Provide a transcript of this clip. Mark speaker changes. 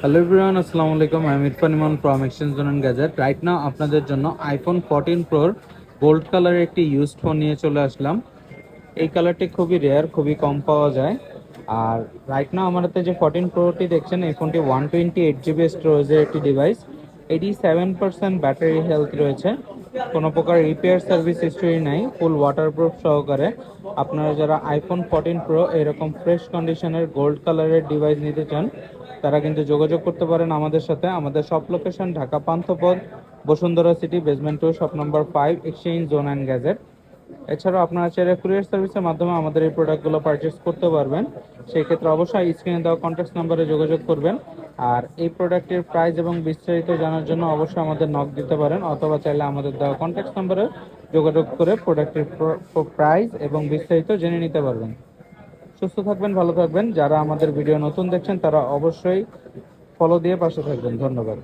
Speaker 1: Hello everyone, আসসালামু আলাইকুম। I am Irfan Emon from exchange zone and gadget. Right now আপনাদের জন্য আইফোন 14 প্রোর গোল্ড কালারের একটি ইউজড ফোন নিয়ে চলে আসলাম। এই কালারটি খুবই রেয়ার, খুবই কম পাওয়া যায়। আর রাইট নাও আমার হাতে যে 14 প্রোটি দেখছেন, এই ফোনটি 128 জিবি স্টোরেজের একটি ডিভাইস। 87% ব্যাটারি হেলথ রয়েছে। কোনো প্রকার রিপেয়ার সার্ভিস হিস্টরি নাই, ফুল ওয়াটারপ্রুফ সহকারে। আপনারা যারা আইফোন 14 প্রো এরকম ফ্রেশ কন্ডিশনের গোল্ড কালারের ডিভাইস নিতে চান, তারা কিন্তু যোগাযোগ করতে পারেন আমাদের সাথে। আমাদের shop location Dhaka Panthapath, Bashundhara city, basement 2, shop number 5, exchange zone and gadget. এছাড়াও আপনারা চাইলে কুরিয়ার সার্ভিসের মাধ্যমে আমাদের এই প্রোডাক্টগুলো পারচেস করতে পারবেন। সেই ক্ষেত্রে অবশ্যই স্ক্রিনে দেওয়া কন্ট্যাক্ট নাম্বারে যোগাযোগ করবেন। আর এই প্রোডাক্টের প্রাইস এবং বিস্তারিত জানার জন্য অবশ্যই আমাদের নক দিতে পারেন, অথবা চাইলে আমাদের দেওয়া কন্ট্যাক্ট নাম্বারে যোগাযোগ করে প্রোডাক্টের প্রাইস এবং বিস্তারিত জেনে নিতে পারবেন। সুস্থ থাকবেন, ভালো থাকবেন। যারা আমাদের ভিডিও নতুন দেখছেন তারা অবশ্যই ফলো দিয়ে পাশে থাকবেন। ধন্যবাদ।